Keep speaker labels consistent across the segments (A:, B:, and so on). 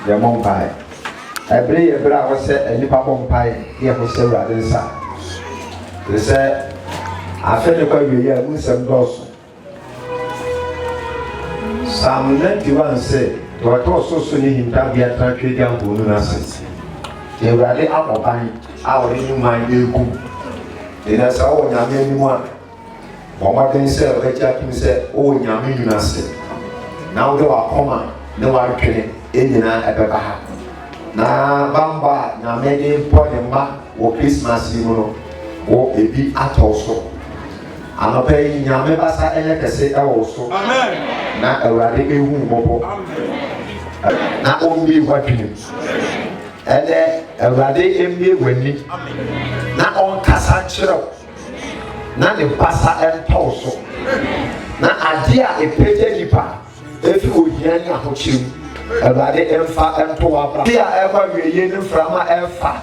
A: the Mompire. I believe a brother said, and Nipa Mompire, here for several days. They said, I feel like we are Muslim Dawson. Psalm 91 said, what also Sunni him that be a tragedian who knew nothing. They were the apple pine, our new mind, they go. They are so anyone. What they say, let Jackie say, oh, Yamin, nothing. Now they are common, no one can in at the back. Now, Bamba, now made him point and back or Christmas, you know, or a bit at also. I'm not paying Yamabasa and let us say also. Amen. Not a radical mobile. Not only weapons. And then a radical MB winning. Not on Cassandra. Not the Bassa and Toso. Not idea a paper. If you would hear you, a radical fat and to our here ever we from a alpha.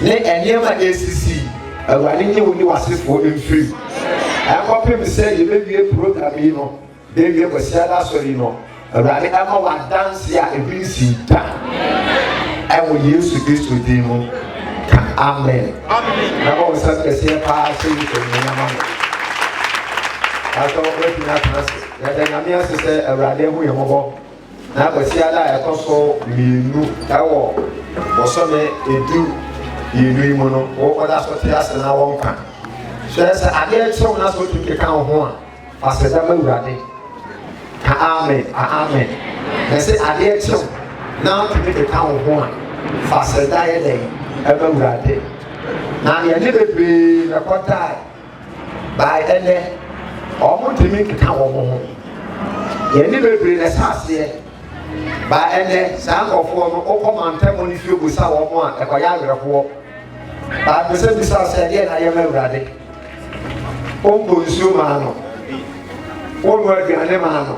A: Nay, and near my ACC. A radical when you was for him free. I want people to say, you may be a program, you know, baby, a Sierra Solino, a radical one dance here and be seen. I will use to this with him. Amen. Amen. I always have to say, passing to me. I thought, wait, not then I'm here to say, a radical, you know, now, but Sierra, I also knew that was something you do, you know, or that's what he has in our own country. There's a dear son as well to take out one. I said, I'm ready. Amen. Amen. There's a dear son now to make a town one. Fast a day, ever ready. Now, you never be a quarter by any almost to make a town one. You never be a house here by any sound of one open mountain when you feel with our one, a quiet walk. But the same is again, I am ready. Consumano, all work and Lemano.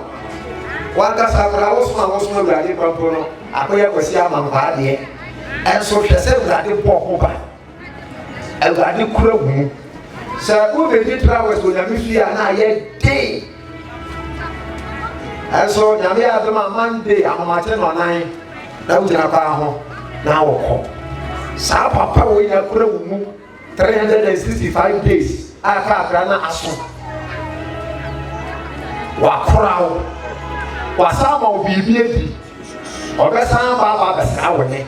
A: One does have a house, my ready Pampono, Akoya was Yaman Paddy, and so she said that the poor and that the crew. Sir, who did travels with a Missy and I yet day. And so Namia the Monday, I'm Martin on 9, now now. Sapa, we are crew 365 days. Akrana aso wa krao wa sama obibi edi obesan baba besa woni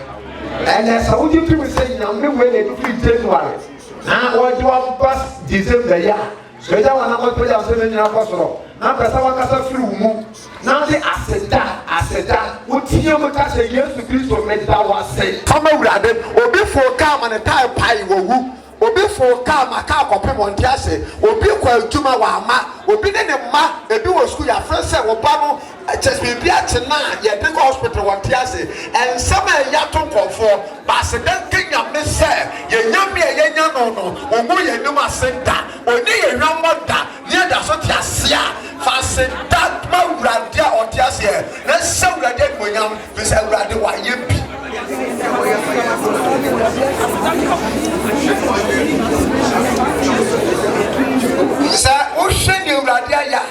A: ene saudi people say na me we dey do January na o do pass December ya so ja wana ko to ja so me nyina ko soro na pesa wa kasa firi mu na de aseda o tie mo ka se Yesu Kristo me da wa se kama urade obi fo ka ma ne tai pai wo wu obi fo ka maka akopem onti ase obi kwa adwuma wa ama obi ne ne ma ebi wo school ya friend say wo ba no just be ate na ye de hospital onti ase en sama ya to konfo ba se den kenya me say ye nyame ye nya no no omo ye num asenta oni ye nwamo da ne da so ti ase a fa se da ma urade a onti ase na se urade monyam be se urade wa ye bi Sa o sheni urade aya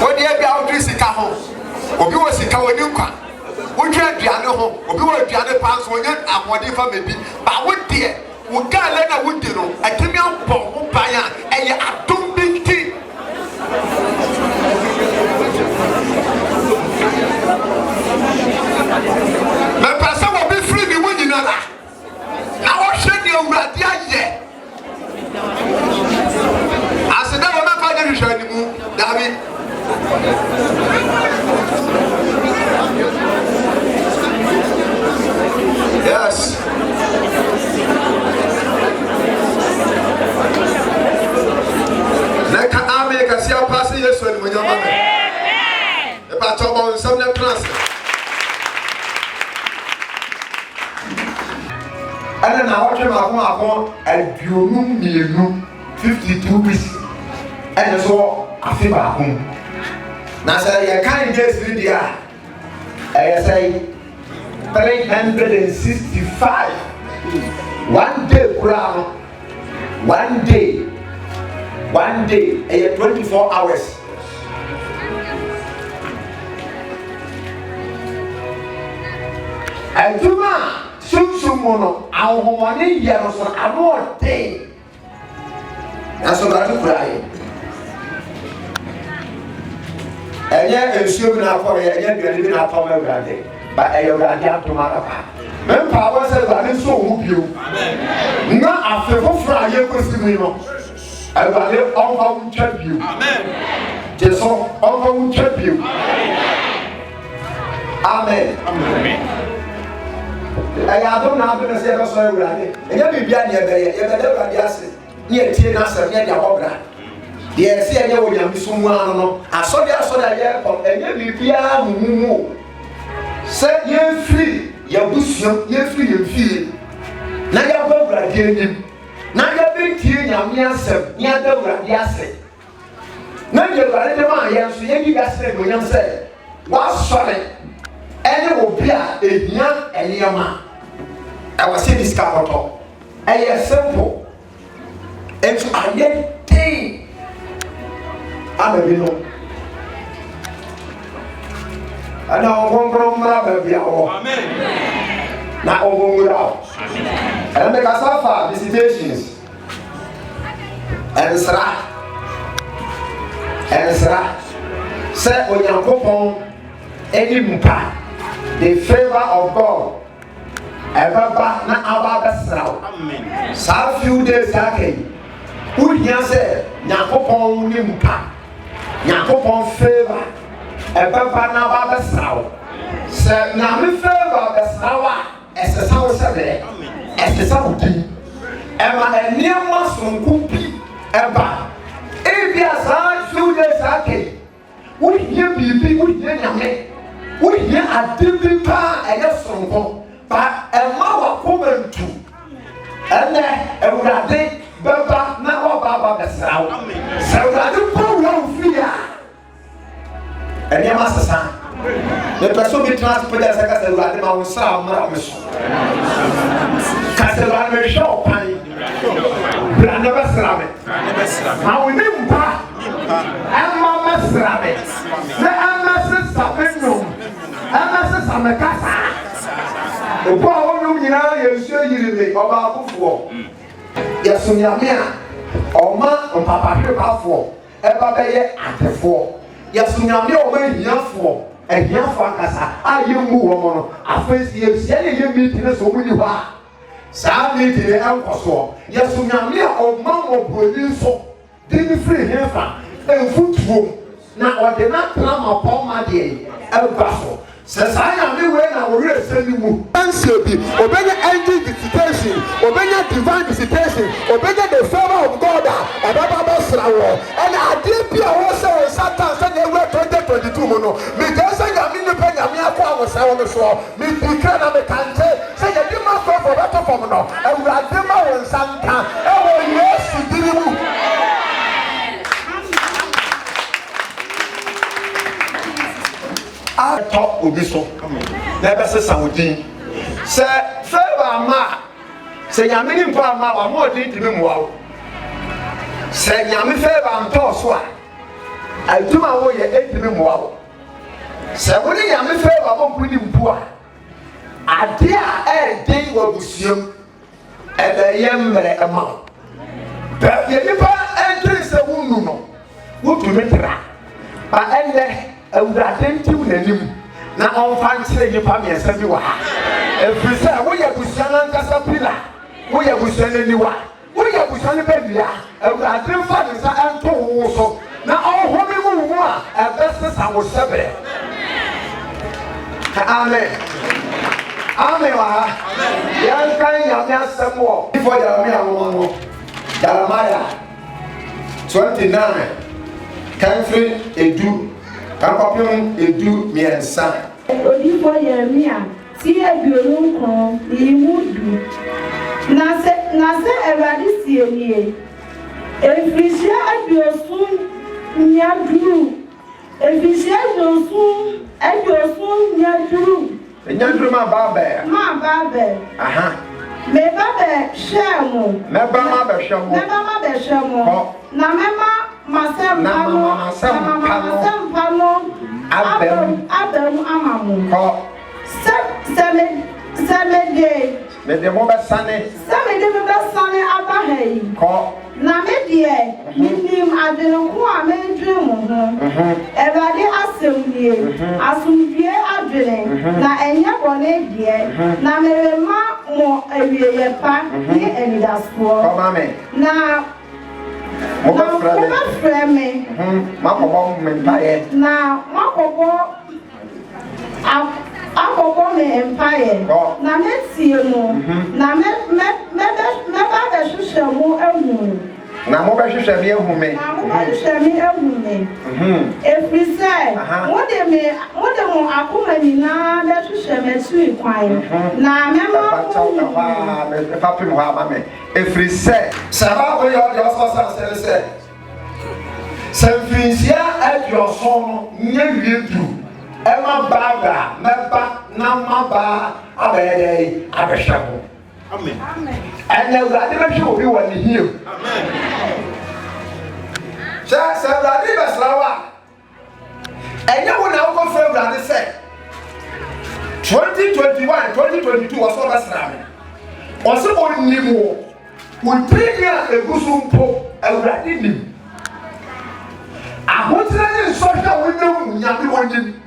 A: o de bia o dri sika ho obi wo sika woni kwa wo twa aduane ho obi wo aduane pa so onye amode fa mebi ba wo de wo gale na wo de no atemi ampo wo ban a eye adom binti me pasa wo be free ni woni na la na wo sheni urade aye aseda wo ma fa de hwani mu dabi yes neka ame kasi apase Yesu ni monyama me e pa to bon some na class ana na watwe ma ko aduonu mienu 52 weeks and so afi ba ko na say ye kan days ni dia I say 365 one day kura one day 24 hours Aduma Sumsumono, our money years on a more day. That's what I cry. And yet, assuming our for a year, you're living our power granted. But I have to Marapa. Men power says that is so whoop you. Not after Friday, I will all trap you. Amen. Just all trap you. Amen. Amen. I don't know how to say that's why we're at. And you be behind your day, you better run the asset. Near Tina, near the opera. The SCA will be someone. I saw the airport, and you be behind. Set you free, your bush, you free, you feel. Now you're over again. Now you're being here, yourself, near the asset. Now you're ready to my answer, you guys say, when you say, what's solid? And will be a young and young man. I was saying this capital. And it's simple. And so I get thing. I'm a little. And now I'm going to be amen. Now I'm going out. And make us offer visitations. And Sarah. Say when you go home, any mupa. The favor of God ever back na about the south. Few days ago, who here said, Nakopon Nimpa, Nakopon favor ever back na about the south. Said, Nami favor the sour as the sour Saturday, as the Saudi, Emma and near Muslim Kupi ever. If you are few days ago, would here be people here? We hear a different part and a song, but a mother woman too. And then a radi, Baba, now Baba the Sound. So that you go wrong fear. And your master son. The person be transported as a castle, I will sound Maramus. Castle, I will show Pani. Brandon Rabbit. Now we didn't pass. And Mamma's Rabbit. The Amazons are big. Amasa Samakasa. The power you know, you show you about before. Yes, Sunyamia, or man, or Papa for, ever be at the four. Yes, Sunyamia, way here for, and here for Casa. I you move on. I face you, selling your meeting so when you are. Sam meeting the Alcoso. Yes, Sunyamia, or man or producer. Didn't free here from a foot. Now, what did not come upon my day, El Paso. Says I am the way I will send you. Answer be obey angel visitation, obey divine visitation, obey the favor of God. And I did be also Satan said they were 2022 mono. Me just say I'm in the pen, I'm here for our sound as well. Me declare I'm a country. Say you did my for better for no. And we are the man Santa. Oh, yes, you did. I talk with this one. Never say something. Say, favor ma. Say, I'm in Pama, I'm more than to wow. Say, I'm in favor, I'm tossed. I do my way, 8 minutes wow. Say, when I'm in favor, I'm pretty poor. I dare a day will be soon. And the young man amount. But the never enters a woman. What to make that? But and I would attend to him. Now, I'll find you family and send you. If you say, we are Busanan Casapilla, we are Busan anyone, we are Busan baby. I would attend fathers and two also. Now, all women will want a business I was separate. Amen. Amen. Young kind of young some more before Jeremiah 29. Country Edu. Kampapim Edu Miensa.
B: Odipo Yeremia, ti ebiorun kan imudu. Na se Ewade si eniye. Efisia abiosun nyaduru. Efisia abiosun nyaduru.
A: Nyaduru ma babe.
B: Ma babe.
A: Aha.
B: Me babe shemu.
A: Me ba ma be shemu.
B: Me ba ma be shemu. Na mema masem pano abem amamu. Samedi.
A: Me de mo be sane.
B: Samedi me be sane abahe.
A: Ko.
B: Na me die. Nim adwene ko a me dwe mo ho. Ewade asomdie. Asomdie adwene. Na enye bone die. Na me ma mo awieye pa ni enidaso.
A: Ko ma me.
B: Na mo frame.
A: Makobo me mpaye.
B: Na makobo Akoko me empire na metie mu na me ba be hwehwe mu ahu
A: na mo ba hwehwe me ahu me
B: na mo ba hwehwe me ahu me efrise mo de mo akoma nyina be hwehwe me tui kwan na me ma
A: me papim ho ama me efrise saba ko yo de oso se Sanfinsia adioso nye wiedu Emma Baga, Meba, Namaba, Abede, Abeshabo. Amen. And then I show you when you hear. Amen. Sir, Radiba Slawa. And you will now confirm that they said 2021, 2022 was over Slam. Also on Nemo, we bring here a Gusumpo and Radini. I want to let you social window, Yami Wondin.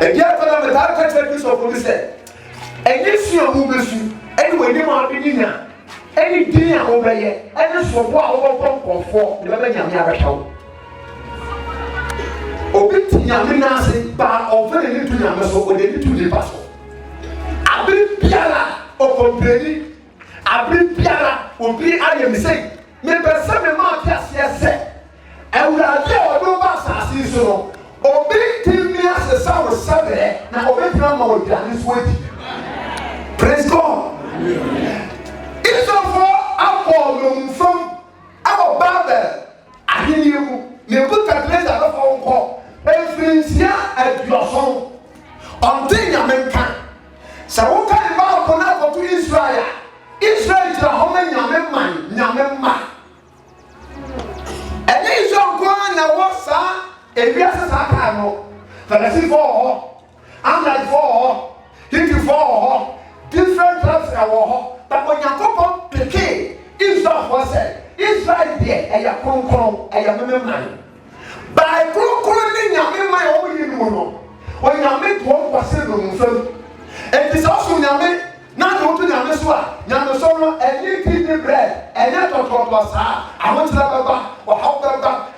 A: And yet, I'm a dark piece of police. And this year, who will see anyway, they might be dinner. Any dinner over here, and this for what over for the other young show. Obit Yaminasi, but over the little numbers over the little Lipaso. I bring Piara or complaining. I bring Piara or be I am saying, maybe some amount yes, said. And we are there, no mass season. Obey me as a sound Saturday, now obey Grandma with this way. Praise God. It's for our from our Bible. I hear you put a place at a phone call. Every year at your home. Until your men can. So, what kind of Konako to Israel? Israel is a home and Yaman. And these are going to what's that? If you have a time, Fantasy 4, I'm like 4, 54, different types of war. But when you come up to K, Israel was said, Israel there, and your concron, and your memory. By concurring your memory over you, when you make 1%, and it's also Yame, not to Yameswa, Yamasoro, and you keep the bread, and not to was I want to have a or how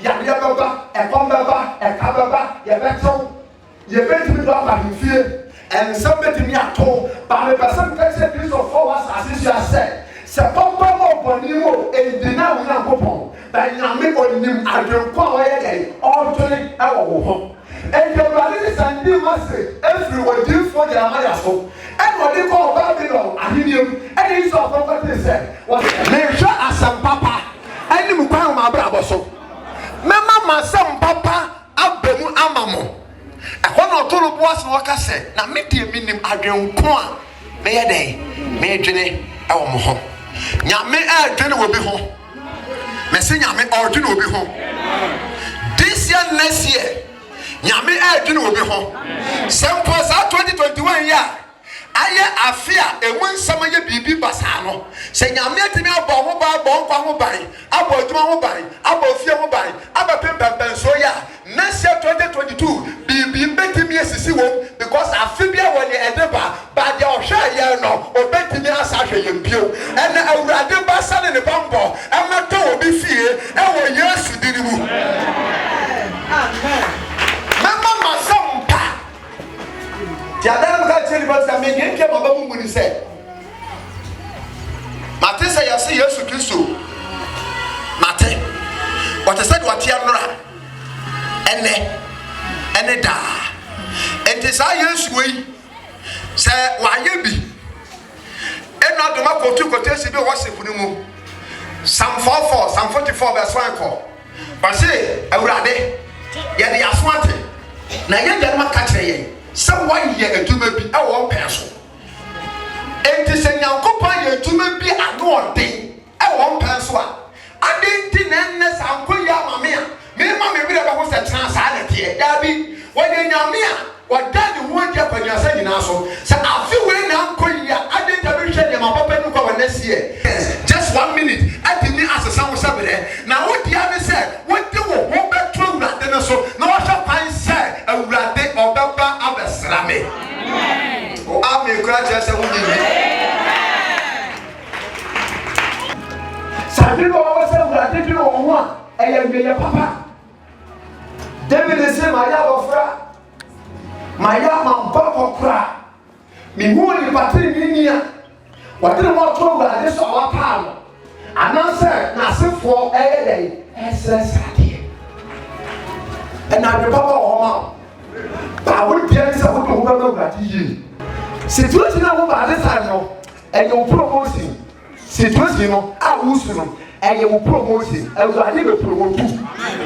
A: Yababa, a Pombaba, a Kababa, Yabeto, Yabet by fear, and somebody me at home, but a person piece of 4 hours as you said. Sapapa mo bonimo and deny we not go but Yami on him I don't call all 20 hours. And your brothers and dear master, everyone do for their Mayaso. And what they call Babylon, and him, and he's of what they said. Was measure as some papa, and you crown my brother so. Mamma, some papa, Abemu Amamo. A one or two was what I said. Now, meet the minimum Adrian Quan. May a day, may a journey, our home. Yame a dinner will be home. Messina me or dinner will be home. This year, next year. Nyame adwene will be home. Sample 2021 year. Aye afia e wonsam ye bibi basa no. Se nyame atimi abo ho ba bo nkwa ho ban, abo adwuma ho ban, abo fie ho ban, aba pempempen so ya. Next year 2022 bibi betimi asisi wom because afibia woni edeba ba de ohwa ye no obetimi asa hwe ye bio. En awurade ba sa ne bambo, amato obi fie e wo Yesu dinimu. Amen. Mama Sampa. Tiadam ka tell about the men came about when he said. Mate say you see Yesu Kristo. Mate. What I said what yanra. Ene da. And this I Yesu we say why you be. And not the mako to quotation be worship mu. Psalm 44, Psalm 44 verse 1. But say, Awurade, ye dey aswate. Na ye dem aka kire ye someone ye aduma bi e wo penso enti se nyankopon ye aduma bi ado orden e wo penso a adenti na nne sanko ya mame a me ma me bi da ba ko se tran sa na tie da bi wo ye nyame a
C: wadani huonja kwa nyasa nyinaso sa afi we na nkoyi a ade ta be hwe ne ma papa nu kwa wanasi just 1 minute atimi asesa wo sabere na wodi ame se wodi wo ho beto awurade ne so na wo hwa pan se awurade obaba abesrame o ame kura je se wodi ni sabi no wo se awurade di no ho a eyemeye papa David say my abofra my mampa kokra me hu ni patri ni nia wadere mo to awurade so awapa no ananse na sefo eyedai esesade ena de papa o ma ba wo dia se wo to wo ba awurade yi situation na wo ba de sa no eyo promotion situation no a wo su no eye wo promotion awurade be promote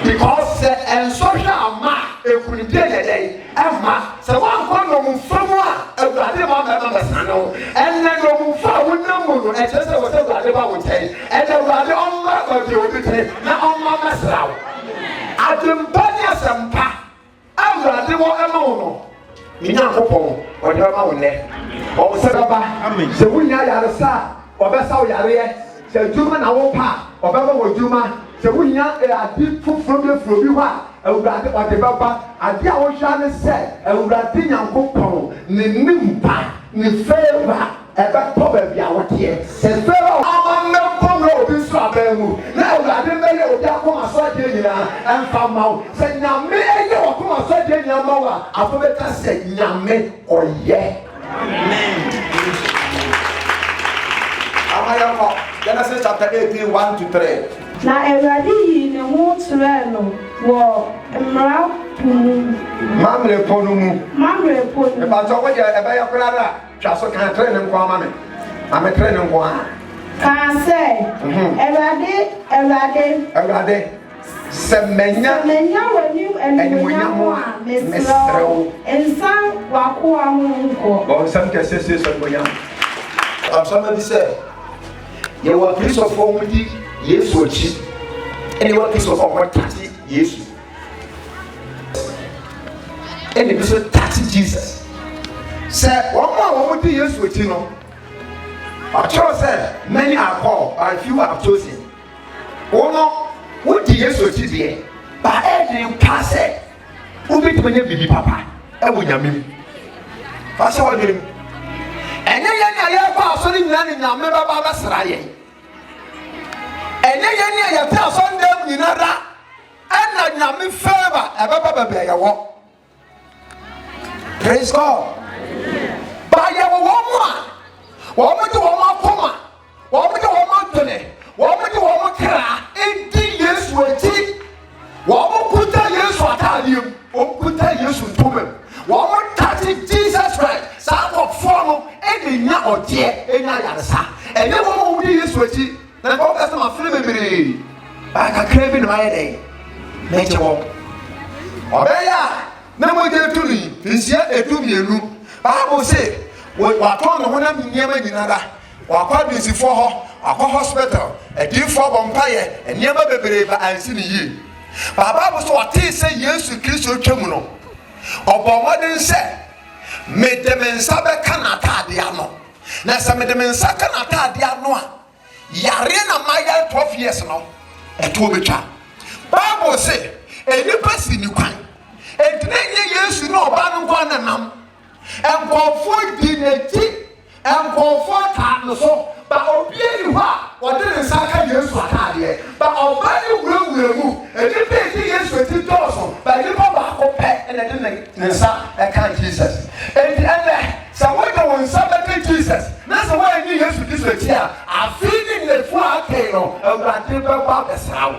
C: because and social ma ekunide dedei ama se wan ko no mfamu a awurade ma ma besano enne no mfa wonamu no e chese wo se awurade ba wo tai e awurade omma ba de obi tai na omma mesrawo adempania sempa awurade wo ema wo no minya kopon o de ma wo ne o se baba se wunya yare sa obesa wo yare se juma na wo pa obeba wo juma se wunya adi fufuro be furo bi wa awurade ode baba adi a wo hwa ne se awurade nyankopon ne nimpa ne favor ebe to ba bia wo tie se favor amamme pomro obi so abamu na awurade me ye odi akoma so ade nyina emfa mawo se nyame ye akoma so ade nyina mawa afo be ka se nyame oye amen. Genesis chapter 18, 1 to 3.
B: Na awurade yi ne ho tere no wo mra punu
C: mamre ponu mu e ba so wo je e ba yakura ra twa so kan tere ne nko ama me ame tere ne nko a
B: ka se awurade semenya wani enwonya mo a mesro ensan wako amunko
C: bo nsam kese se so enwonya
A: Somebody bi say you were piece of omudi Yesu ochi and you were piece of omotati Yesu and you say tati Jesus say one more omudi Yesu ochi no I chose say many are called and few are chosen ono what Yesu ochi there but every pass obi tmenya bibi papa e wo nyamem fa say what do enye ye na ye kwa so ni nyina me baba basra ye enye ye na ye ta so ndam nyina ra ana nyame favor e baba be ye wo praise God ba ye wo mo a wo mo de wo ma poma wo mo de wo ma tone wo mo de wo mo kra enti Yesu ati wo mo kuta Yesu atalium wo kuta Yesu tumem wo mo tati Jesus Christ sa ko form enya odie enya yaresa ene wo mo di Yesu ati na ko ka sama fere memere ba ka krebi no aye dey meche wo obeya na mo je tuni nsia edumienu Bible say wa to no hona nyema nyinara wa kwa bisifo ho akwa hospital edifo bompaye nyema bebere ba ansi ni yi Bible so what say Yesu Kristo twemu no obomodin se medemensa be kanata de ano na se medemensa kanata de ano a yare na maya 12 years no eto betwa Bible say enipa si ni kwan entenye Yesu no oba no kwan na nam enkofo di neti enkofo ta no so ba obi ni ho a wode nsa ka Yesu atade ba oba ni wurawura mu enipa di Yesu eti doso ba enipa ba ko pe ene de nsa e kan Jesus enti ene sa wode won sa be Jesus na sa wa ni Yesu Kristo eti a afini le fu ake no awurade be ba besrawo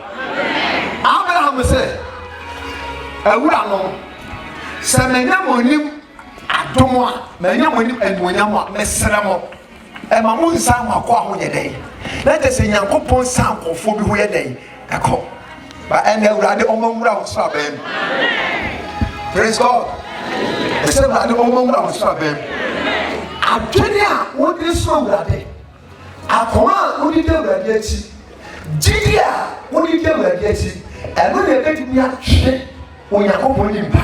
A: Abraham say awura no sa menya monim adomo a menya monim enwonyam a mesramo e ma mo nsa akọ ahonyeden na te se Nyankopon san kofo bi ho yeden ekọ ba ene awurade omamura ho so abem praise God e se awurade omamura ho so abem adwene a wodi so awurade akoma wodi de awurade achi gidi a wodi de awurade achi eno na ebetumi ahwe Nyankopon nimpa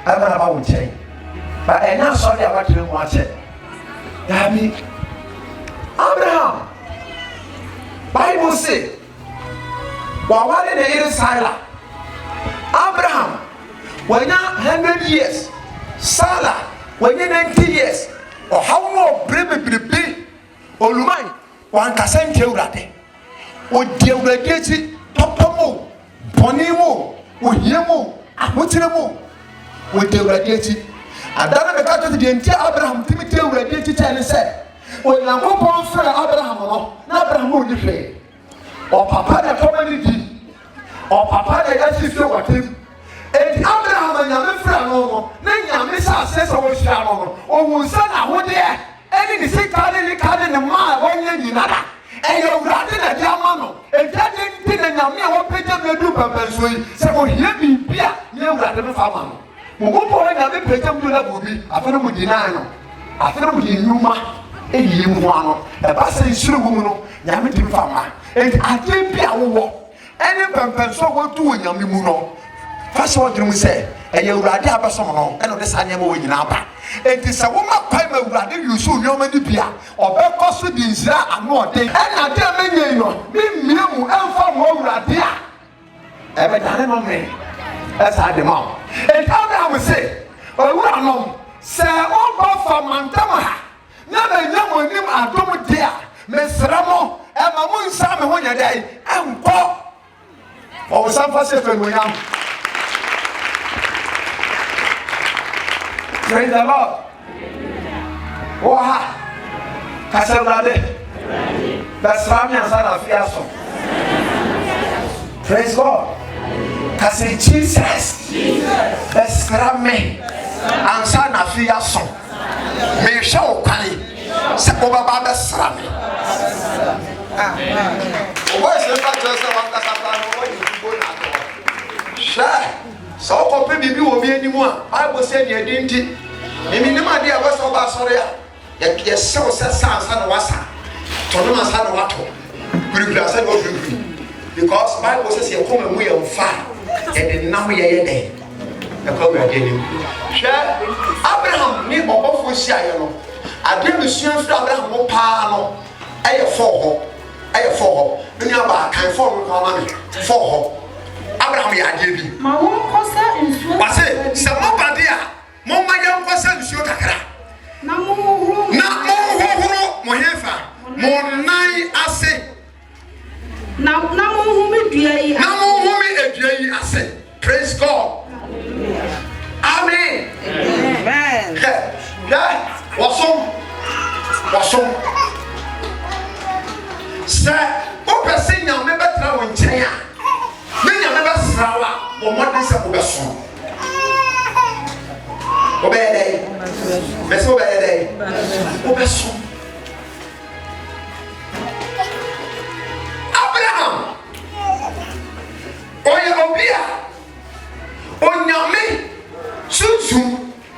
A: amara ba wo nchen
C: But and now sorry about to watch it. Daddy, Abraham, Bible say, what did they Sarah? Abraham, when you're 100 years, Sarah, when you're 90 years, or how more brave or Lumai, one can tell o dear Regeti, Papa Mo, Bonimo, Uyemo, Amutinamo, with the Regeti. And then I got to the entire Abraham Timothy Regeti and said, when I'm going for Abraham, Abraham would play. Or Papa that comedy, or Papa that actually feel what him. And Abraham and Yamifrano, then Yamisa says, or Sharon, or Wusana, what there, and in the same card in the mile, one year in another. And you're rather than Yamano, and that didn't think that Yamia will pay them the group and swing. So here be Pia, you're rather than Famano. Mugo and I pay them to the movie, I thought I would deny. I thought I would in Yuma, and Yumuano, a passing Suluno, Yamitim Fama, and I didn't be a war. Any pamper so what do Yamimuno. First what you say, and you're rather have someone, and the Sanyamo in Napa. It is a woman time rather you soon know many beer or back cost to these and more day. And I tell me, me, and for more radia. Ever done on me. That's how the mom. And how I will say, oh, what I know, say, all both for Mantama. Never young with him, I don't dare. Miss Ramo, and my moon summer when you're day, and pop. Or some Pacific when I'm. Praise the Lord. Wow. Kasabade. That's Rami and Son of Yason. Praise God. Kasi Jesus. That's Rami and Son of Yason. May show Kali. Sakoba Baba Srami. What is the fact that Share. So copy bibi wo bi animu Bible say ne adinti mimi ne ma dia wasa ba sore ya ye sew sansa na wasa to no mansa na wato kurikura say wo kurikuri because Bible says ye come mu ye mfa e de nam ye de e ko wi ade ni hwe Abraham ni obofo hia ye no ade misua fira Abraham mo pa no eye fo ho ni aba kan fo no ko ma me fo ho Abraham ya debi
B: ma won kosa nsuo
C: base se mo badia mo ma yan kosa nsuo kakra
B: na mo huru mo hefa mo nai ase na mo hu me dua yi ase. Praise God. Amen.
D: Amen.
C: Yeah. Wasom se o pese nya me betra wo nchen a me nya me besrawa o modin se mo beso obey obeso Abraham oye obia onyame susu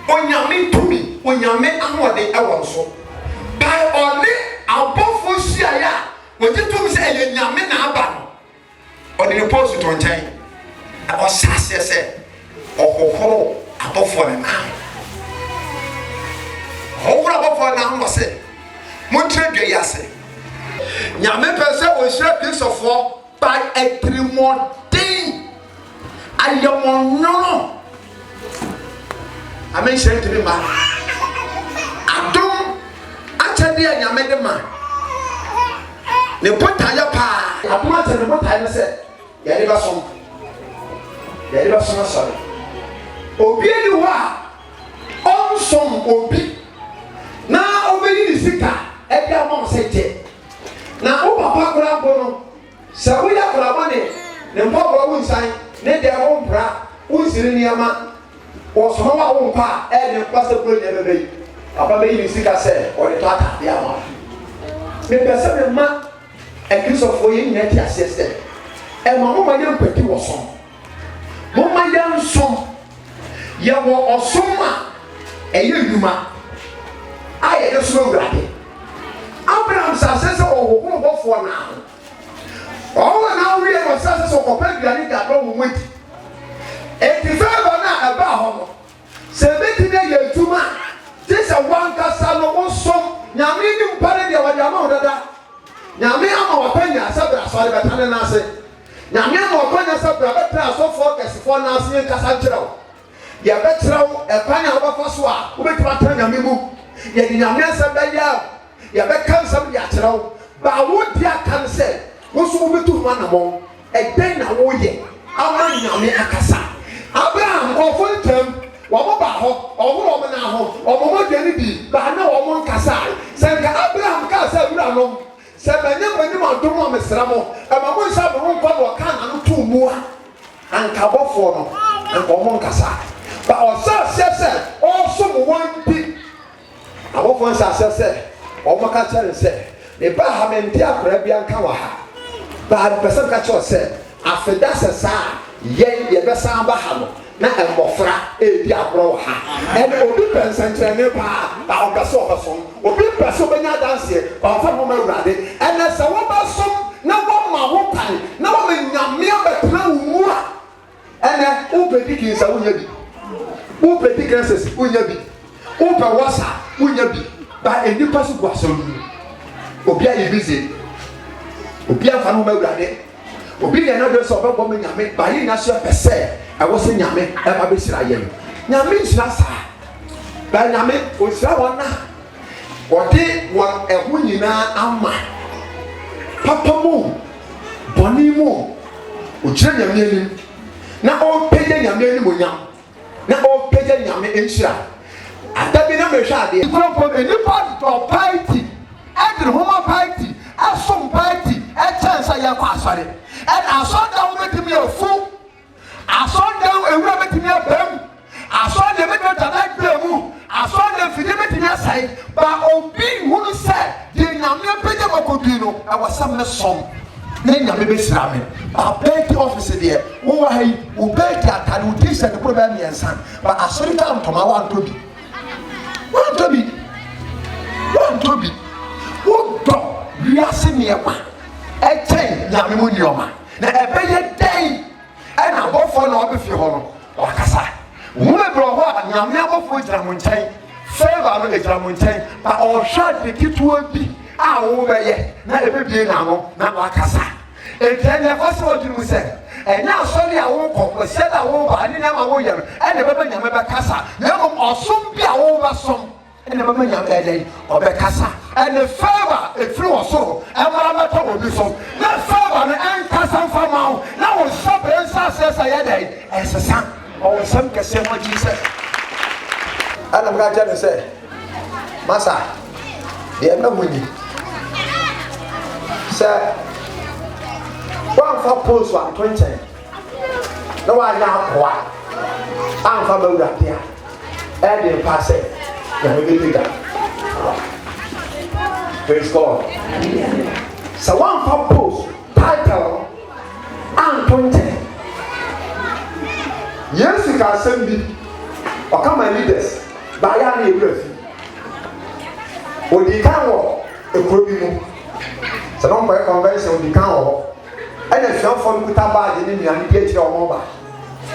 C: onyame tumi onyame ahode ewo so by only abofo siaya wotitum se ele nyame na aba no odi post to nchen o sase se okokoro abofo na owura abofo na mo se montre dwe yase nyame pese o hira Christopher by a trimodin ayamonno amen share to be ma adom achade anyame de ma ne potaya pa adom achade potaya ne se yare ba som sorry obi ni wa onsom obi na obi ni sika e dia mo se je na o papa kura bono se wo ya kura bone ne mpoko wo nsan ne de wo mpra wo siri niama wo so ma wo mpa e ne kwase pro ne bebe papa be ni sika se o de to ata dia ma me pese me ma e Christopher ye ni ati assistant e ma mo ma ye mpati wo so mo ma ye nso ye wo osoma e ye yuma aye de so wurade Abraham says oh wo go for now oh now we are says so ko pe gari ga do mo ti e ti fe ba na aba ho no se be ti de ye tuma nyame ni mpare de wadi ama odada nyame ama wapanya sabra so de betane na ase nyame ama wapanya sabra betra asofo kesefo na ase nkasa nkyerɛw ya betrɛw ɛpanya obafa so a wobɛtuma tan nyame mu ya di nyame asabɛya ya bɛka nsɛm de akyerɛw ba wo di aka ne sɛ wo so wobɛtu ho anamɔ ɛdɛn na woyɛ ama nyame akasa Abraham ɔfo ntam wɔn ba hɔ ɔhoro wɔn na ho wɔn mo dwani bi ba na wɔn nkasa sɛ nka Abraham ka sɛ wura no sɛ bɛnyɛ bɛnyɛ mo adom a mesra mo ɛma mo nsa mo nkɔ wɔ kan ano tu mu a anka bɔfoɔ no anka wɔn nkasa ba ɔsa sɛ ɔso mo wɔn bi abɔfoɔ nsa sɛ wɔn ka kyerɛ sɛ ne ba ha me nti akora bi anka wɔ ha ba pɛsɛ ka kyerɛ sɛ afeda sɛ saa yɛn yɛbɛsan ba ha no na mmɔfra edi agorɔ wɔ ha ɛna obi pɛ nsɛnkyerɛnne paa ba ɔbɛ sɛ ɔbɛsom obi pɛ sɛ ɔbɛnya adanseɛ ɔmfa mo ma awurade ɛna sɛ wɔbɛsom na wɔma wo pan na wɔma nyame abɛtena wo mu a ɛnɛ wopɛdi kinsa wonya bi wopɛdi kinsa wonya bi wopɛ wɔsa wonya bi ba enipa so gu asɛm mu obi ayɛ busy obi afa no ma awurade obi yɛ na do sɛ ɔbɛbɔ me nyame ba yi na so pɛ sɛ ɛwɔ sɛ nyame ɛba bɛhyira yɛn nyame nhyira saa ba nyame ɔhyira wɔn na ɔde wɔn ɛho nyinaa ama papa mu bɔne mu ɔkyerɛ nyame anim na ɔmpɛgya nyame anim onyam na ɔmpɛgya nyame nhyira ada bi na mehwɛ adeɛ nkurɔfoɔ nnipa dɔ paati ɛdere homa paati ɛsom paati ɛkyɛn sɛ yɛkɔ asɔre ɛna asɔredan wobɛtumi afu asɔredan ewura bɛtumi abam asɔredan bɛtumi atana gbɛ mu asɔredan fidi bɛtumi asɛe ba obi hunu sɛ deɛ nyame apɛgya makɔdui no ɛwɔ sɛ mesom na nyame bɛhyira me ba bɛɛti ɔfise deɛ wowɔ ha yi wo bɛɛti atade wo t-shirt ne koro bɛɛ mmiɛnsa ba asɔre ka ntoma wantɔ bi wodɔ wiase nneɛma ɛkyɛn nyame mu nneɛma na ɛbɛyɛ dɛn ɛna abɔfoɔ na ɔbɛfie hɔ no wakasa wo bebrɛ hɔ a nyame abɔfoɔ gyina mo nkyɛn fɛɛba no gyina mo nkyɛn ba ɔhwɛ ade ketewa bi a wobɛyɛ na ɛbɛbie n'ano na wakasa ɛnti ɛnɛ ɛfɔ sɛ ɔgyina mu sɛ ɛnyɛ asɔre a wokɔ ɔhyɛ da woba ne nneɛma woyɛ no ɛna ɛbɛbɛ nyame bɛkasa na mmom ɔsom bi a wobɛsom ɛna ɛbɛbɛ nyame ɛdɛn ɔbɛkasa ɛne fɛɛba ɛfiri wɔ soro ɛmara bɛtɔ obi so na fɛɛba no ɛnkasa mfa ma wo na wo nsɔbere nsa asɛ sɛ yɛdɛn ɛsesa ɔwɔ nsɛm kɛseɛ mɔgye sɛ ɛna mka kyɛ ne sɛ masa deɛ na muni sɛ woamfa post wanto nkyɛn na woanyɛ akoa amfa mawurade a ɛde mpa sɛ yɛmɛbɛtega praise God sɛ woamfa post title anto nkyɛn yesu ka asɛm bi ɔka ma leaders baayɛ ne ɛwura fi odi kan wɔ ekuro bi mu sɛ na ɔnkɔyɛ convention odi kan wɔ hɔ ɛna suafoɔ no kuta baage ne nnuane bi akyerɛ ɔmo ba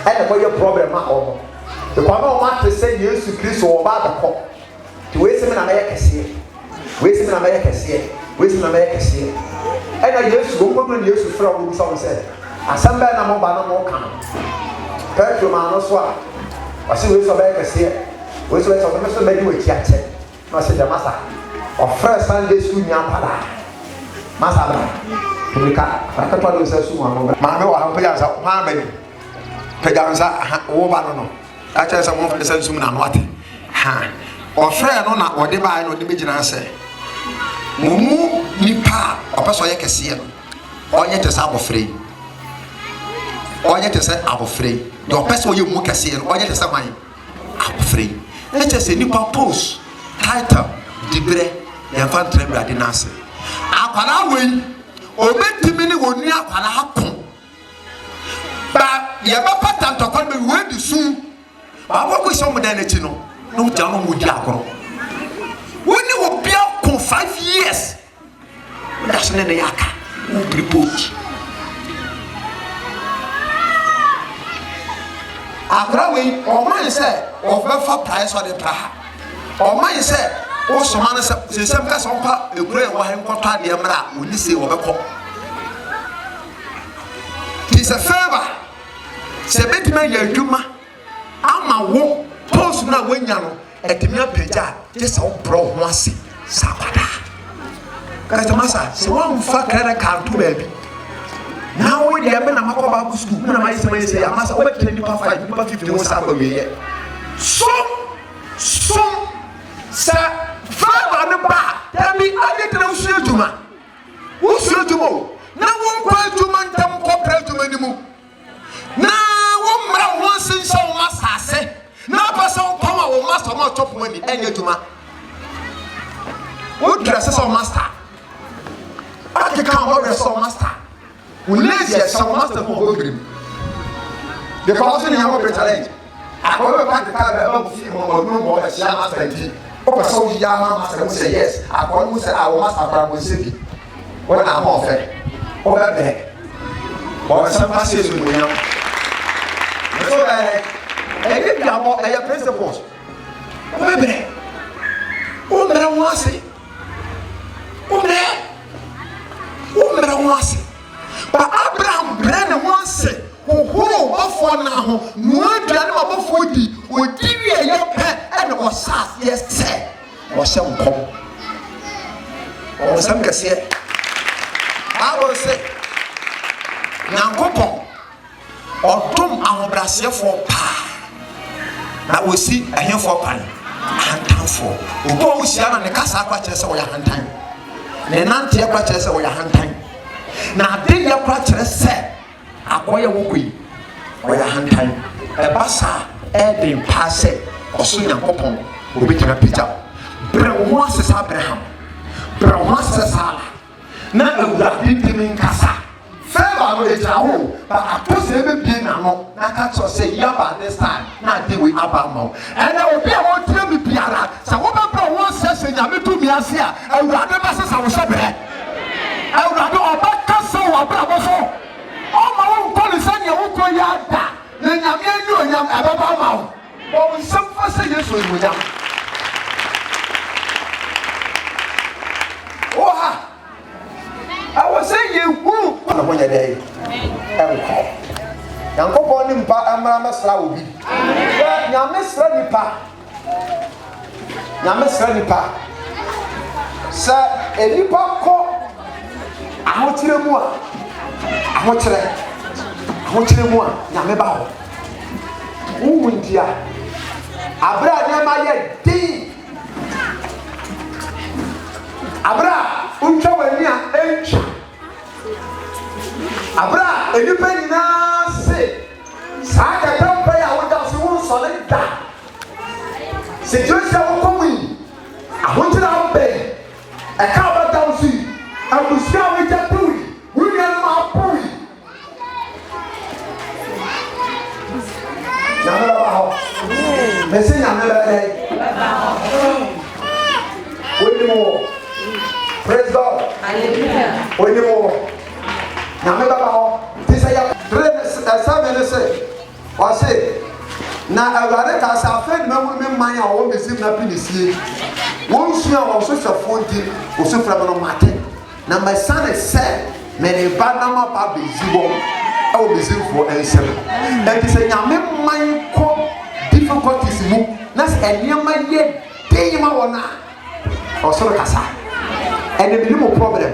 C: ɛna kɔyɛ problem a ɔmo ekɔ na ɔmo ate sɛ yesu kristo wɔ ba abɛkɔ te wei sɛ mi na mɛyɛ kɛseɛ wei sɛ mi na mɛyɛ kɛseɛ wei sɛ mi na mɛyɛ kɛseɛ ɛna yesu wɔn kɔkɔ na yesu fira wɔn sɔn sɛ asɛm bɛɛ na mo ba na mo ka no pɛtro maa no so a wɔsi wei sɛ ɔbɛyɛ kɛseɛ wei sɛ ɔbɛyɛ sɛ ɔbɛyɛ sɛ ɔbɛyɛ wɔ akyi akyɛ na ɔsi dɛ masa ɔfrɛ sunday school nya mpala masa bra tubika akatwa do sɛ sumu amɔ maame wɔ ha pɛgya nsa hwan bɛni pɛgya nsa wo ba no no akyerɛ sɛ mo fɛ sɛ nsum na no ate ha ɔfrɛ no na ɔde baa no ɔde bɛgyina sɛ mo mu nipa a ɔpɛ sɛ ɔyɛ kɛseɛ no ɔnyɛ te sɛ abɔfra yi ɔnyɛ te sɛ abɔfra yi deɛ ɔpɛ sɛ ɔyɛ mu kɛseɛ no ɔnyɛ te sɛ man abɔfra yi ɛkyɛ sɛ nipa post title dibrɛ yɛmfa ntrɛ awurade no ase akwara wei obɛtumi ne wɔ nua akwara ako ba yɛbɛpata ntɔkwa no bɛwi wadi su baabɔkɔ hyɛ ɔmo dan n'akyi no na wogyina no mɔdi agorɔ wone wɔ bia ko 5 years woda so ne ne yɛ aka wopiripoti akwara wei ɔman sɛ ɔbɛfa prae sɛ ɔde pra ha ɔman sɛ o so man se sem ka so pa ekure wa hen kwotwa de mra oni se wo bekọ it's a favor se betima ya adwuma ama wo post na wanya no etimia peja je se wo bro ho ase sabada ka masa se wo mfa kare ka to ba bi na wo de me na makoba ku school na mai se ya masa wo betina ni pa 5 ni pa 50 wo sa ba we ye so sa favor no ba da bi ade tena usu adwuma na wo kwa adwuma ntam ko pra adwuma ni mu na wo mra wo sin so wo masase na pasa wo pama wo master ma chop money enye adwuma wo dress so master ake ka wo dress so master wo lazy so master ko go grim the person in your challenge akọ̀wé pàtàkì káàbẹ̀ ẹ̀bá fi ọdún bọ̀ ẹ̀ṣẹ́ master di ó pẹ̀ sọ́wọ́ yíyá master mo say yes akọ̀wé mo say àwọn master bra mo ṣe bi wọ́n náà mọ̀ ọ̀fẹ́ ó bẹ̀ bẹ̀ wọ́n ṣe máa ṣe èso ìwòyàn ẹ̀ṣọ́ bẹ̀ ẹ̀yẹ́ bí àwọn ẹ̀yẹ principles ó bẹ̀ bẹ̀ ó mẹ̀rẹ̀ wọn ase ó mẹ̀rẹ̀ wọn ase but Abraham bẹ̀rẹ̀ ni wọn ase ohoro bafo na ho nuaduane bafo di odiwi eyepe ene osas yes o se nkom o sam kase abo se nankopon odom ahobrasefo pa na osi ehefo pan hantanfo obo osia na ne kasa akwa kire se wo ya hantan ne nante akwa kire se wo ya hantan na ade ya akwa kire se akoye wokui oya hantan ebasa edin pase oso nyankopon obetina pija bre wo asesa Abraham bre wo asesa na awurade ntimi nkasa favor no ejawo ba atose ebe bi na no na ka to say yaba this time na dey we abamo and obi a won tire mi biara sa wo ba bre wo asesa nyame to mi ase a awurade ba sesa wo sebre awurade oba kasa wo abrabo so oh my own call is on your own yada na nyame anu onyam ababa ma wo bo nsem fa se Yesu onyam oha I was saying you na wonya dey enko yankopon ni mpa amra mesra obi nyame sra nipa sa enipa ko ahotire mu a ahokyere mu a nyame ba ho wo ndia abra na ma ye din abra untwa wani a entwa abra enipa nyina se saa ka tampa ya wo da so wo so le da se josa wo komi ahokyere ambe e ka ba da wo si abusia wo ja tuwi wunya ma pui nyame ba ho mesi nyame ba woni mo praise God hallelujah woni mo nyame ba ho tisa ya seven say o say na aware ka sa fe na wo me man a wo mesim na pinisie won su a wo so sefo di o so fra no mate na my son is said many banama pa bezibo e o bezifo ensem e say nyame man ko difficulties mu na enema ye deyima wona o so kasa and the minimum problem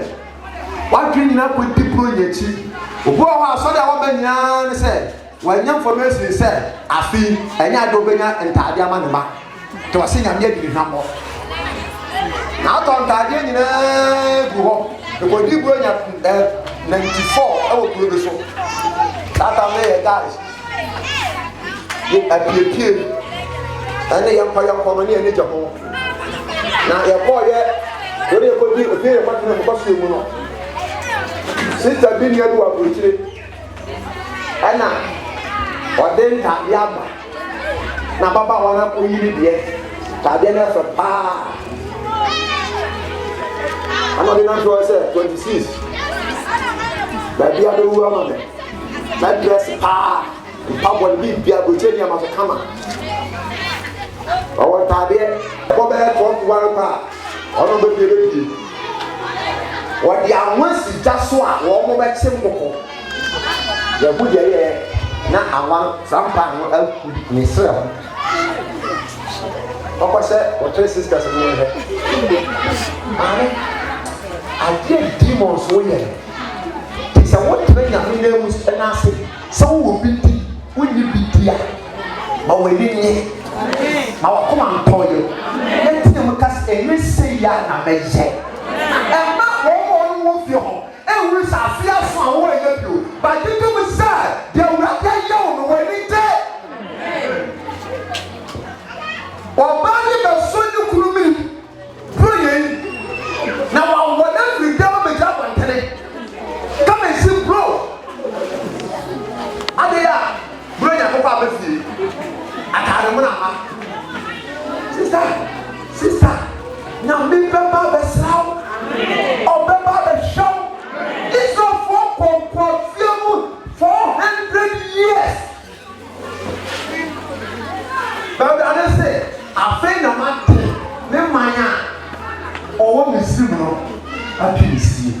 C: what dream na ko dipro nyachi obo ho aso da wo ba nyina ne say wanya information say afi enya do benya ntade ama ne ma to wase nyame di hwamo na to ntade nyina gu ho ko di bro nya 94 awo kuro be so tata me guys ye apiepie ane yampa mani ene jaho na ye ko ye ori ko di o fere kwatna ko so mu no sita bi ni adu abrochire ana oden ta yaba na baba wana ko yiri die ta de na so pa ana de na so say 26 baby adu wa ma na dress pa pa bi abrochire ni ama so kama o ta de ko be ware pa ono be be wodi anwansi da so a wo mo be kyem kokko ya bu de ye na anwan sampa no aku ni sra Papa said, what your sisters in here? I did demons away. It's a what when you know was an acid. Some will be when you be dear. But we didn't. Our command told you. Let them cast a message. I may say. And not one of you. And we shall fear some way of you. But you do sad. They will not get young when they dead. Wabani basoni kulumi pray now whatever we do me job and tell come and see bro adeya bro ya papa befi atare mo na ma sister na me papa besraw o papa be show this of for 400 years but I say afei na mate me manya owo mesim no apisi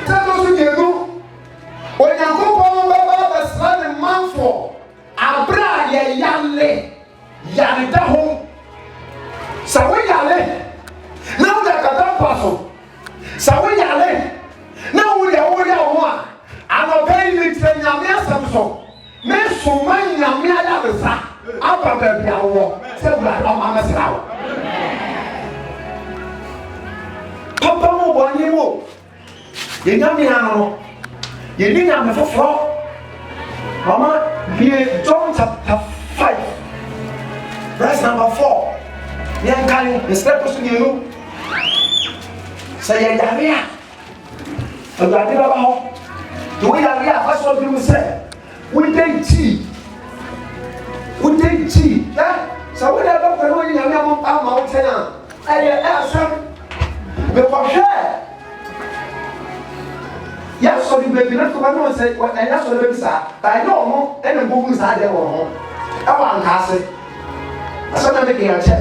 C: tado so gelu onyankopon baba basra ne manfo abra ye yale da ho sa wo yale na wo da kata paso sa wo yale na wo ya ho a anopai ni nyame asam so me so man nyame ya besa apa ba bia wo sebra o ma mesra wo papa mo boni mo ye nyame ano ye ni nyame foforo mama be John chapter 5 verse number 4 yan kan the step to you say ya ria o da di baba ho do ya ria fa so bi mu say we dey tea so we da doctor no nyame am ma o tena aye asam be ko share ya so di baby na to ba no say what I so baby sa I know mo e na go gu sa de wo ho e wa nka se aso na me ke ya che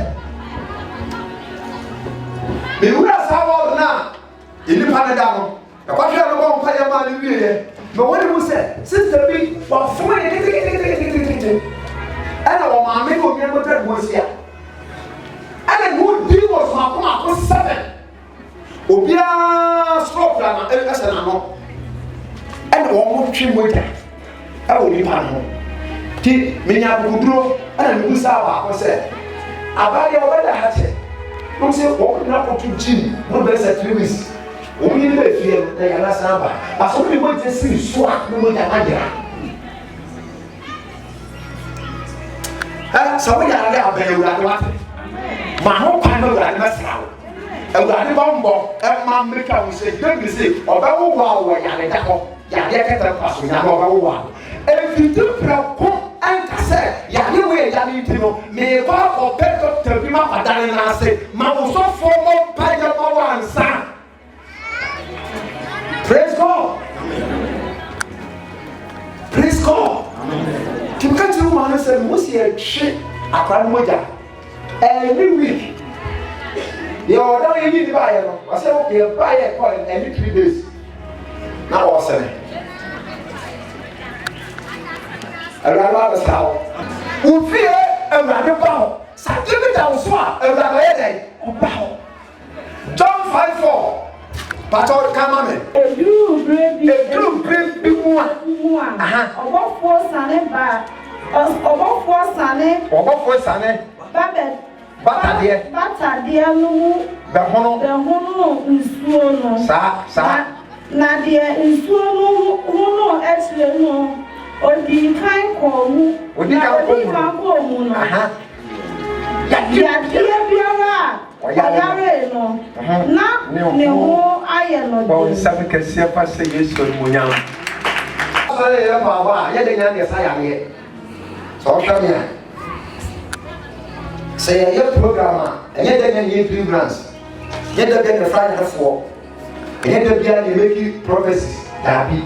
C: me wura sa wo na ini pa na da no ka ba share no ko pa ya ma ni wie ye no woni mu say sister bi wa fo ni ana wa maame ko mi mo tre bosia ana go di was ma ko 7 obia stop na esa na no ana wo mo twi mo ta a wo ni pa no ti me nya buguduro ana ni busa wa ko se abale o beda ha che no se wo na ko tu gym no be se 3 weeks o mi ni be fie na ya la samba aso mi mo je si so a mo ta majira so we are there be urade wat ma ho pa no urade masrawo urade bombo e ma america we say dem say oba wo wa yare da ko yare keta paso nya oba wo wa e fi tu prako anka se yare we yare intino me ba ko beto te bi ma padane na se ma wo so fo mo pa ya ma wa nsa praise God kim ka ti wo na se mo si e twe akwa moja every week yo da we ni ba ye no wa se o ke ba ye ko every 3 days na o se ne ara ba sa o u fi e ra de ba o sa ke bi da o so a ra ba ye dai o ba o John 5:4 Pastor Kamame
B: Edru brebi
C: mu a
B: obofo sane ba obofo sane batade no
C: be hono
B: nsuo no
C: sa
B: na de nsuo no hono esle no odi kan ko mu no ya biara oyare no na ne ho aye no
C: bon sabe que se passa isso no munhão sale ya baba ya de nyane sa ya ne so shamia say ya program ya de nyane programs ya de get the friday for ya de bia ni make prophecies dabi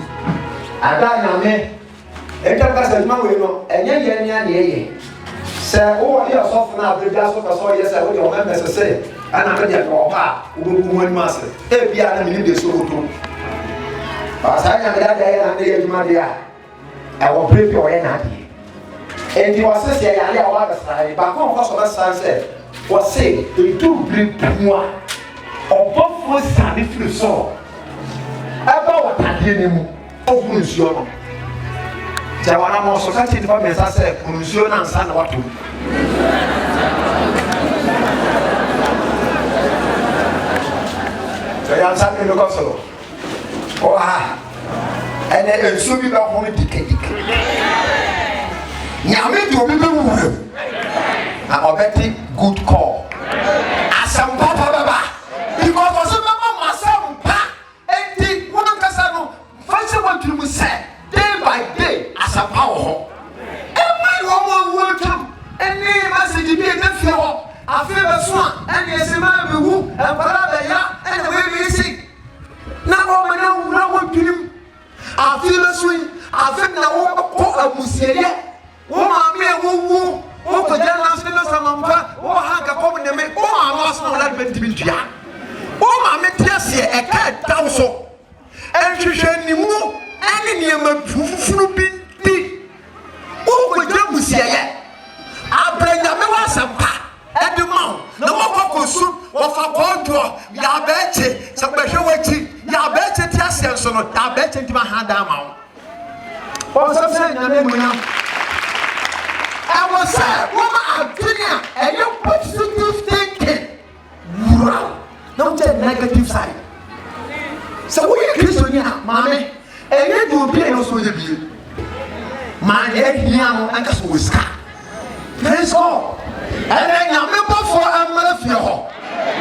C: ada na me e ka ka se ma we no enye ye ni ane ye Say, oh, you're soft now, but that's what I saw yesterday. Your members say, and I'm ready to go back. One master. If you are a minute, so too. But I am that day and the Madia. I will break your energy. And you are saying, I want to say, but one person that said, was say, you do bring moi. Or both was standing through so. About what I did him, oh, Monsieur. Jawana mo society department say kunusio na nsa na wato. So ya nsa me ko so. Oh ah. Ene enso bi ba ho dikadika. Nyame di obi be wuwu. Na obeti good call. Asam papa baba. Because for some mama masam pa. Enti wona kasa no fancy want to say day by day. As a power, and my woman will come and name message be a good floor. I feel a swan, and yes, a man who and Parabaya and the way we sing. Now, woman, no one to him. I feel a swing. I feel now a Musia. Woman, me a woo, oh, the general Samampa, oh, Hanka, oh, I lost no that Bendidia. Oh, my Metias, a cat down so. And she said, you move, and in your flupping. Who would you see? I bring a Mewasapa at the mount. No more soup or for contour. Yabete, some special waiting. Yabete, Tiasan, Yabete to my hand down. What's up saying? I was sad, woman, Virginia, and you positive thinking. Wow, don't take negative side. So we are Christian, mommy, and you do be also the view. My head here and that's who is car. Praise God. And then I'm member for a mafia.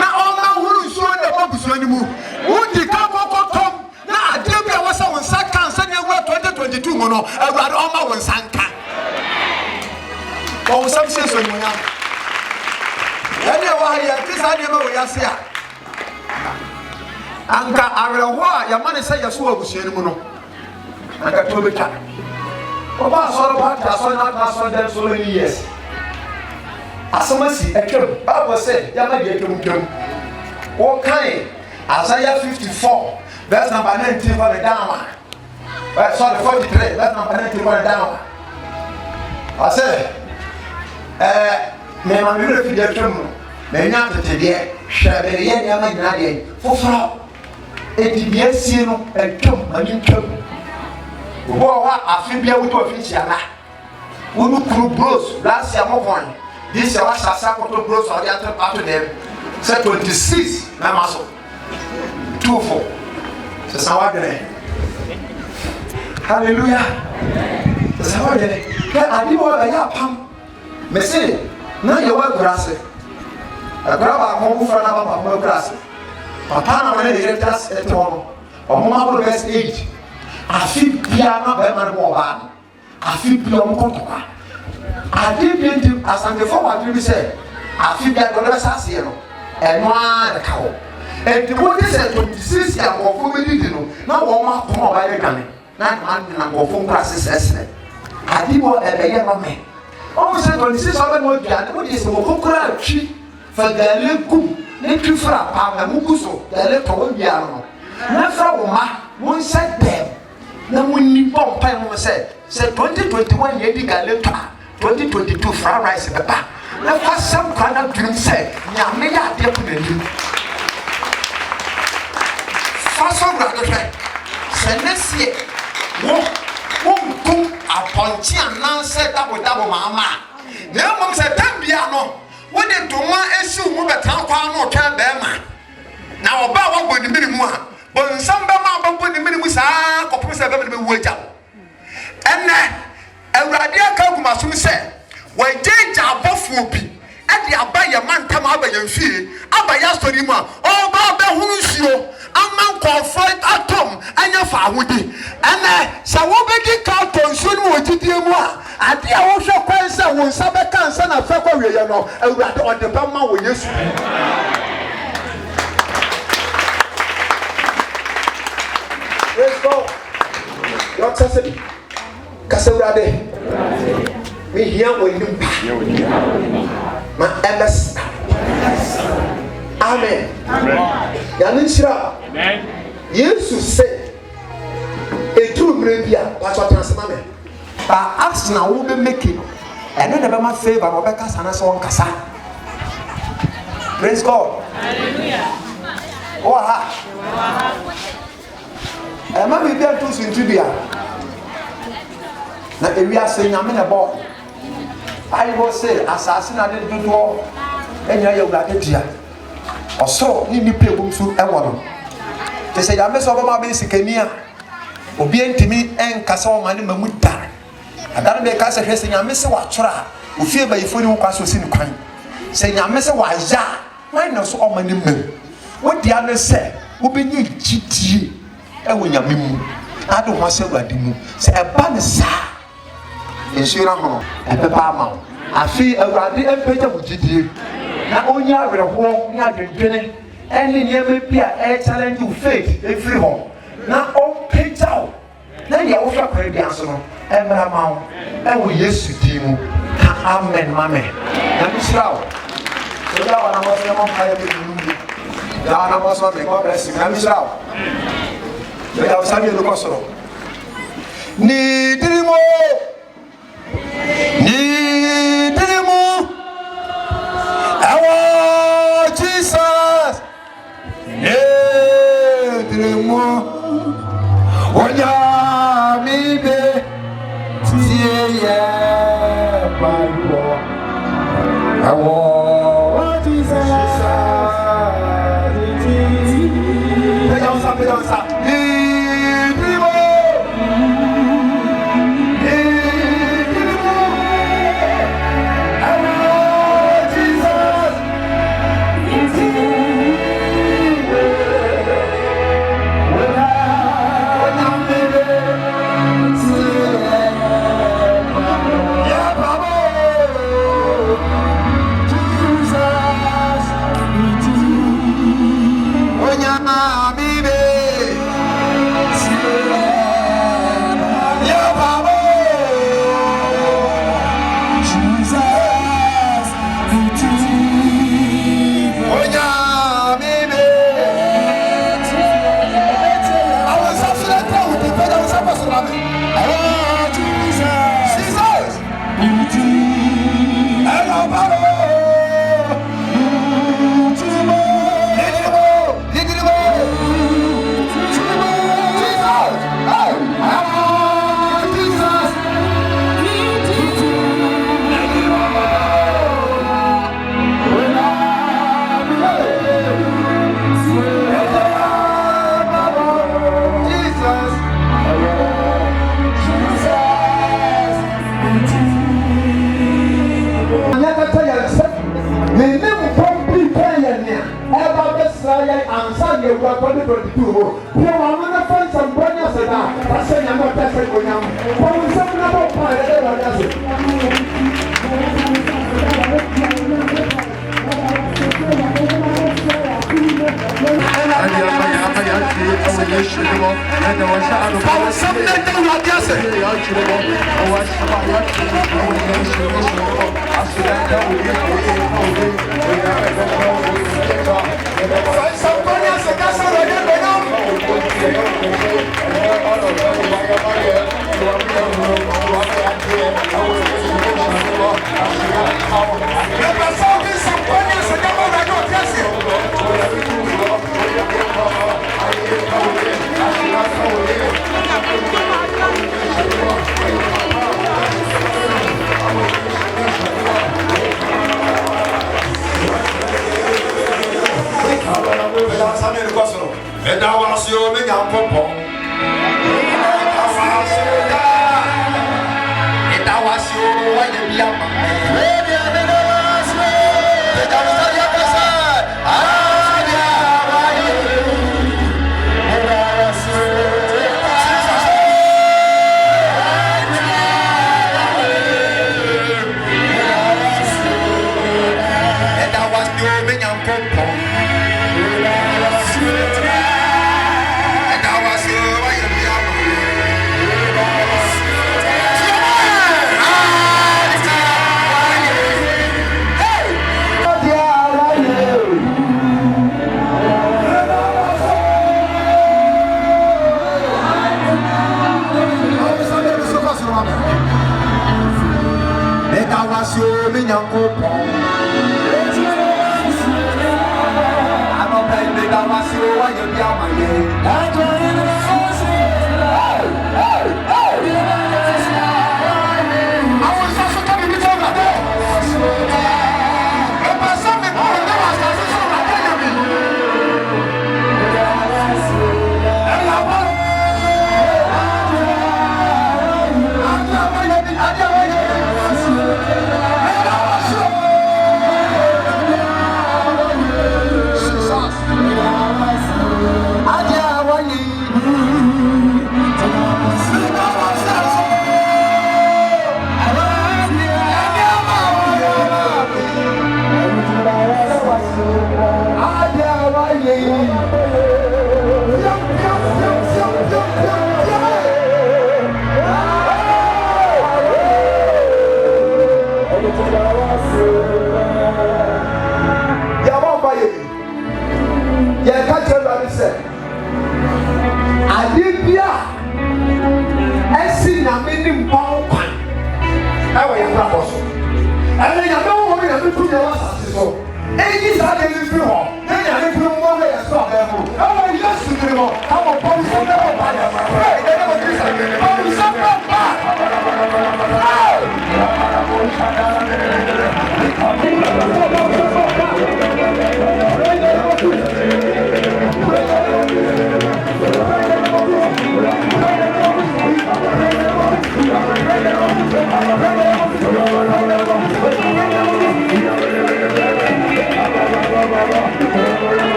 C: Now, all my wood is showing the bubbles when you move. Would you come up Tom? Now, I tell you, I was on Sanka and send you 2022 mono about all my one Sanka. Oh, some sense when you are. Anyway, this I never will say. Anka, I will why your money say your soul was your mono. I got to be cat. Oba sọ̀rọ̀ bá ta sọ na ta sọ dem so many years. Asomasi etwem. Bible say ya ma de etwem. Wo kan Isaiah 54 verse number 19 for the down. Sorry 43 verse number 19 for the down. I say me ma me refi de etwem no. Me nya tete de hwebe ye nya ma gina de. Foforo. Etibie sie no etwem ma ni twem. Boa afibia with officiala. Unu kuru bros last year mo one. This year was sasa koto bros or the other part of them. Say 26 na maso. 24. C'est ça va donner. Hallelujah. C'est ça va donner. Que adibo ba ya pam. Mais c'est na ye wa grâce. Agora ba ko ku fra na ba ba grâce. Papa na mane directors eto. O mo ma ko best age. Afi piano be man mo ba afi piano ko ko ade bi asante fo wa bi say afi bia do na sase no eno a de ka ho enti mo dey say 26 ya go fo me di no na wo ma ko ba ye kan na man na go fo nkra sesese ade bo e be ye ma me o mo say 26 o be mo bia mo dey say mo ko kra twi fa gale kum ne twi fra pa na mu kuso gale to wo bia no na fra wo ma mo say dem na munni pom pa mo say 2021 ye di gale to 2022 fried rice beba na fa sam kwa na dream say nya me ya de ko nani fa so bra do say senesie wo kum aponchi ananse dabo mama na mom say tambia no wo de toma esi mu betan kwa no twa be ma na oba wa gboni miri mu a bonsam be ma ba gboni miri mu saa kopo se be be wu agya enne awurade aka gumasum se wajeja abofu obi ade aba ye mantam aba ye mfie aba ya story mu a oba be hunu nsuo aman kofo atom anya fa ahudi enne sa wo be di ka to nsuo no wogidie mu a ade a wo hwe kwansa wo nsa be kansa na fa kwa wiye no awurade ode ba ma wo Yesu Let's go. Your testimony. Kasewurade. me here when you my MS. Amen. Yanishra.
D: Amen.
C: Jesus said, a true media, that's what I'm saying. But ask now who be making, and then never my favor, Rebecca Sanason Kasa. Praise God.
D: Hallelujah.
C: Oh, ha. And maybe they are too soon to be. Now, if we are saying, I'm in a ball. I will say, assassin, I didn't do all, and you're like a dear. Or so, you need people to a woman. They say, I'm a sort of my basic near. Obedient to me and Castle Money Mamuta. And that make us a dressing, I miss a watcher who feel by your phone who was in crime. Saying, I miss a wise ya, mine knows all my name. What the others say, who be near GT, and when you're mimu. I don't want to say what you say a banner. In Shiramo, and Papa Mount. I feel a radi and Peter with GT. Now only I will walk near the dinner, and in your maybe a talent to faith every home. Now all paid out. Then you offer credit answer, and Mount, and we used to team. Amen, Mammy. Let me shout. So now I was among fire. Now I was on the God bless you. Let me shout. They have some of the gospel. Need more. Our Jesus. Need more. When you me be, yeah, our Jesus.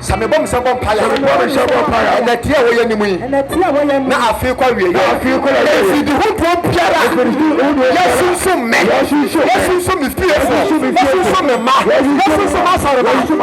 C: Samebom sabom paya and the tear way anymore. Now I feel quite weird. I feel quite weird. The whole Piara. Yes, some men. Yes, some is fearful. Yes, some men. Yes, some master. Some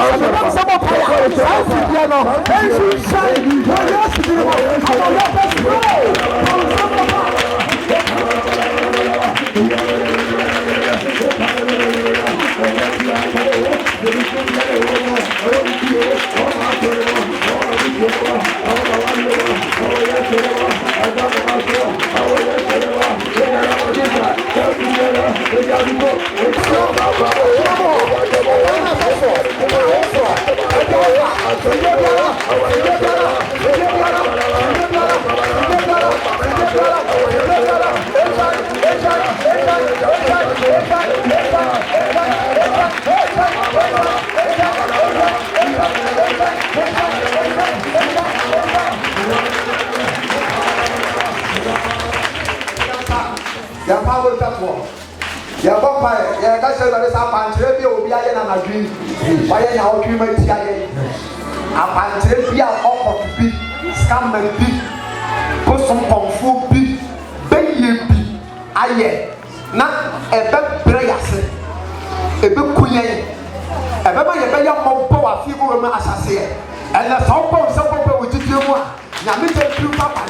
C: your power that one. Your vampire, your castle that is up and Trebia will be a dream. Why are you dreaming? Up and Trebia offer to be scam and be put some kung fu be baby be aye. Not a bad prayers, a big queen, a baby more power figure as I say, and the sound some people with you. Now, me tell you, Papa.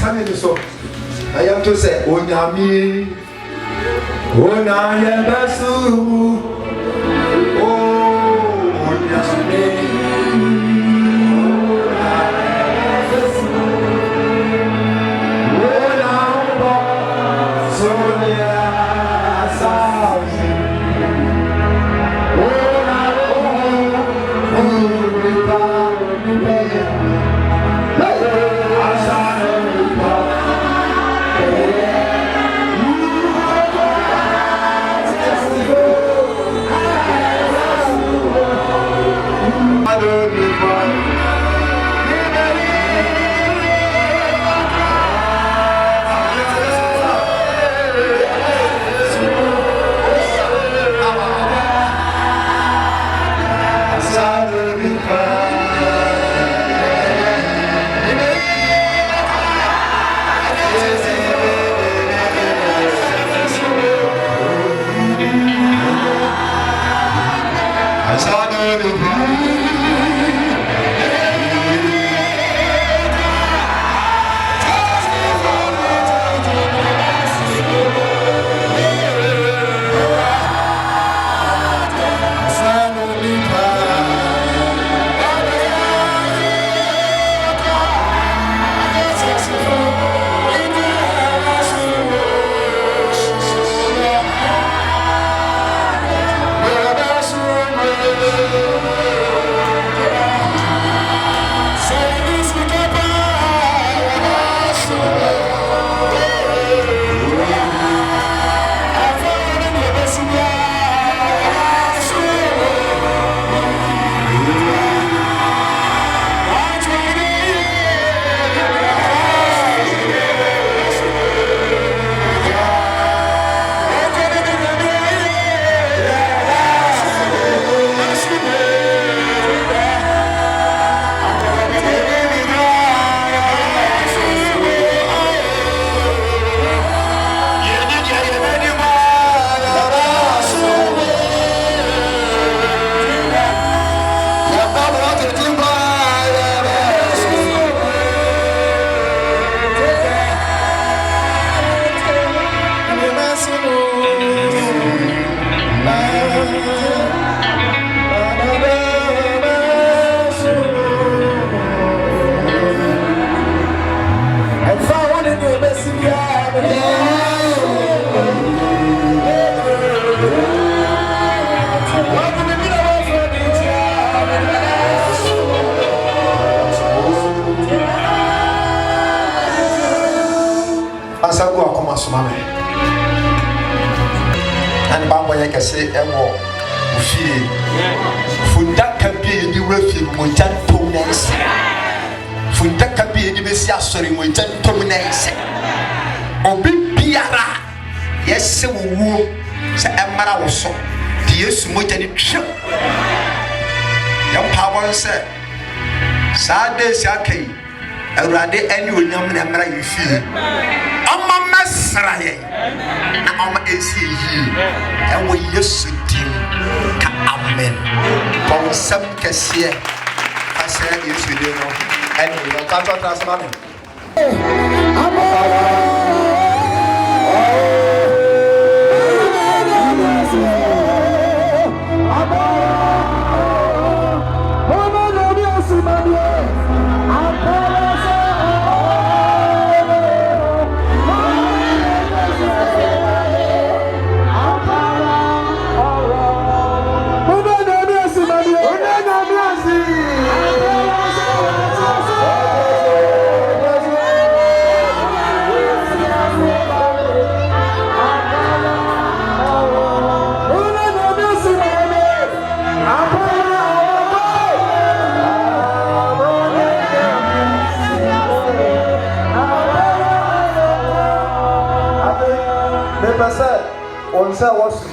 C: Sami de so. I am to say, Onyami, Onaya Basu, oh, Onyami. And Baba Yaka say, Ewo, Ufi, Fundaka be the refuge, Munjan Tones, Fundaka be the Messiah, Munjan Tones, Obi Piara, yes, so woo, Sir Amara was so, the use Mutan Chip. Your power said, Sade Saki, Elrade, and you know, Namara, you feel. Masraye na oma esi yi e wo Yesu din ka amen bon sam kese asa Yesu din no eni no ka to transfer me Onse wasi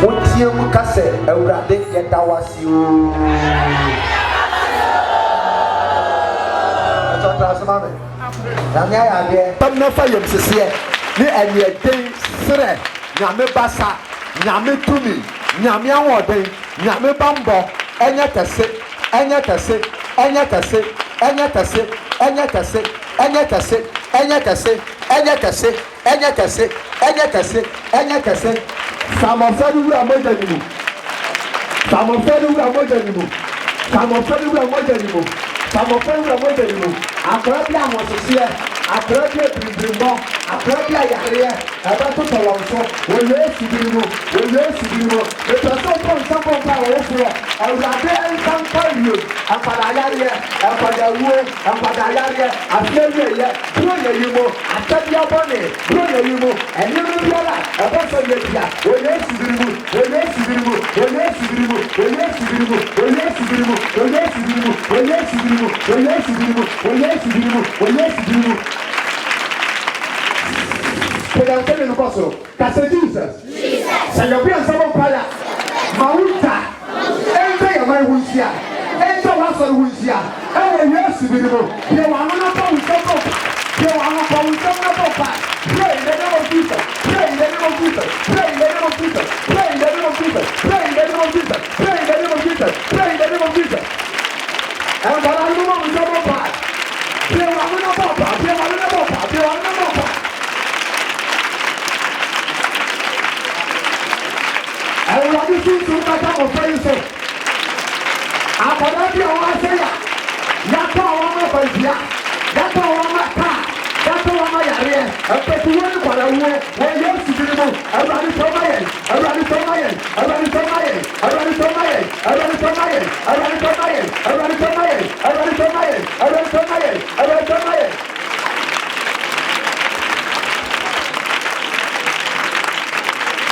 C: wotie mu kase awurade yeda wasi o atota asmame nyame ayade tamna fa yem sese ni enye sere nyame basa nyame tumi nyame awoden nyame bambo enye tese enye tese enye tese enye tese enye tese ɛnyɛ kɛse ɛnyɛ kɛse ɛnyɛ kɛse ɛnyɛ kɛse ɛnyɛ kɛse ɛnyɛ kɛse samɔfɛ no wura mogya ni mu samɔfɛ no wura mogya ni mu samɔfɛ no wura mogya ni mu samɔfɛ no wura mogya ni mu akɔrɔ bi ahososeɛ akɔrɔ bi ebirimbirimbɔ akɔrɔ bi ayareɛ ɛbɛtotɔ wɔn so wɔyɛ esibiri mu wɔyɛ esibiri mu epɛsɛ ɔtɔ nsɛmpɔmpa a wɔwɔ foro awurade nsampa yie nkwadaayareɛ nkwadawuo nkwadaayareɛ afɛwieyɛ buro yɛ yi mu atɛdeɛ bɔne buro yɛ yi mu ɛnneɛma biara ɛbɛsɛ yɛ bia wɔyɛ esibiri mu wɔyɛ esibiri mu wɔyɛ esibiri mu wɔyɛ esibiri mu wɔyɛ esibiri mu wɔyɛ esibiri mu wɔyɛ esibiri mu wɔyɛ esibiri mu wɔyɛ esibiri mu wɔyɛ esibiri mu. Pẹ̀lú ẹ̀kọ́ sọ̀rọ̀ kàṣẹ Jesus. Sẹ̀yọ̀bí ẹ̀sán bọ̀ pààyà màwùtà ẹ̀ńtẹ̀ yẹ̀ máa ń wù sí à ẹ̀ńtẹ̀ wà sọ̀rọ̀ wù sí à ẹ̀wọ̀ ìwé ẹ̀sìn mi ni mo yẹ wà wọn náà bọ̀ wù sẹ́ bọ̀ yẹ wà wọn bọ̀ wù sẹ́ náà bọ̀ pa pray in the name of Jesus pray in the name of Jesus pray in the name of Jesus pray in the name of Jesus pray in the name of Jesus pray in the name of Jesus pray in the name of Jesus. Ẹ̀ńtẹ̀ wà wọn náà wù sẹ́ bọ̀ pa yẹ wà wọn náà bọ̀ pa yẹ wà wọn náà bọ̀ pa yẹ wà wọn náà bọ̀ pa. Everybody seems to matter of friends. After that, you are saying, Yata Wama Basia, Yata Wama Ka, Yata Wama Yare, and Petuan for a war, where you see people, everybody from my end, everybody from my end, everybody from my end, everybody from my end, everybody from my end, everybody from my end, everybody from my end, everybody from my end, everybody from my end, everybody from my end.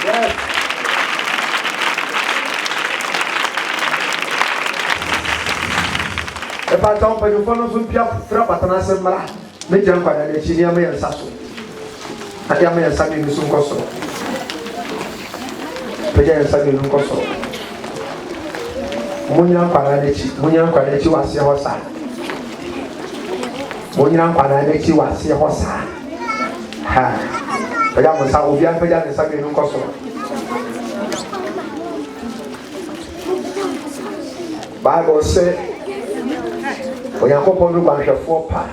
C: Yes. If I don't pay you for no trap at an answer, make them by the senior mayor Sasso. I am a Sunday in Sun Cosso. Pajan Sunday in Cosso. Munyan Panachi was a hossa. Munyan Panachi was a hossa. Ha. Pajan Savian Pajan Sunday in Cosso. Bible said, Oyakopon no banhwefo pa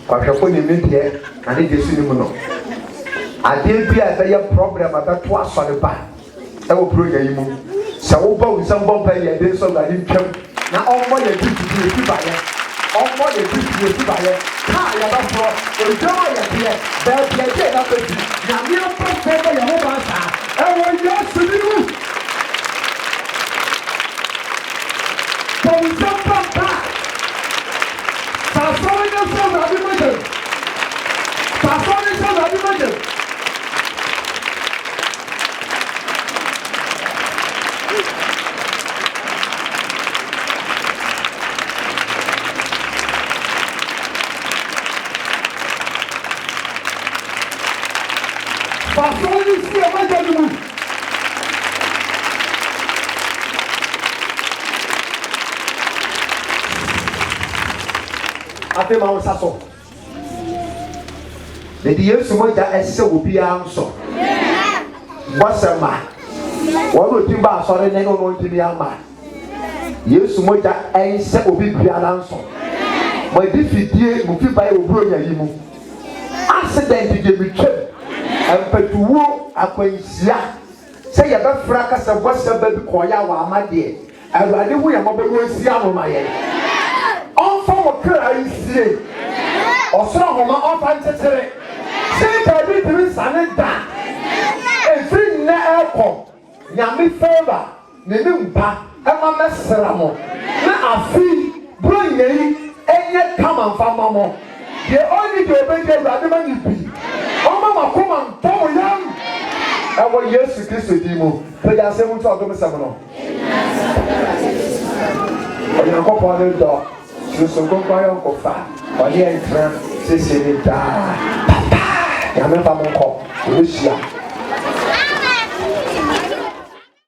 C: banhwefo ne medie ade Jesu ni mu no ade bia be ye problem abeto asore ba e wo program yi mu se wo ba unsam bomba ye de so ga ni twam na ommo ye titi ti ba ye ommo ye titi ti ba ye ka ya ba fro ojo ye tie be tie na pe na mi o pro be ye ho ba sa e wo Yesu ni mu unsam bomba Pastor is so radical. Pastor is so radical. Pastor is so radical. Ate ma wo saso. Le di Yesu mo ja ese obi anso. Bosema. Wo no timba asore ne no no ntimi ama. Yesu mo ja ese obi biara anso. Mo di fidie mo fi bai obro nya yi mu. Accident de bitwem. Empetuwo akwansia. Se ye be fra ka se bosema bi koya wa amade. Awurade hu ya mabɔ nsia no ma ye. Onfo kra isie osoro homa onfa ntetere se ka bi tiri sane da efri na eko nyame favor ne ne mpa ema mesra mo na afi bro yei enye kama mfa mamo ye only the obey Awurade ma ni bi oma makoma ntom yam ewo Yesu Kristo di mu pe ya se mu to odom sem no oya ko po le do so go buy on go fa o ye entra se se ni da papa ya me fa mo ko o sia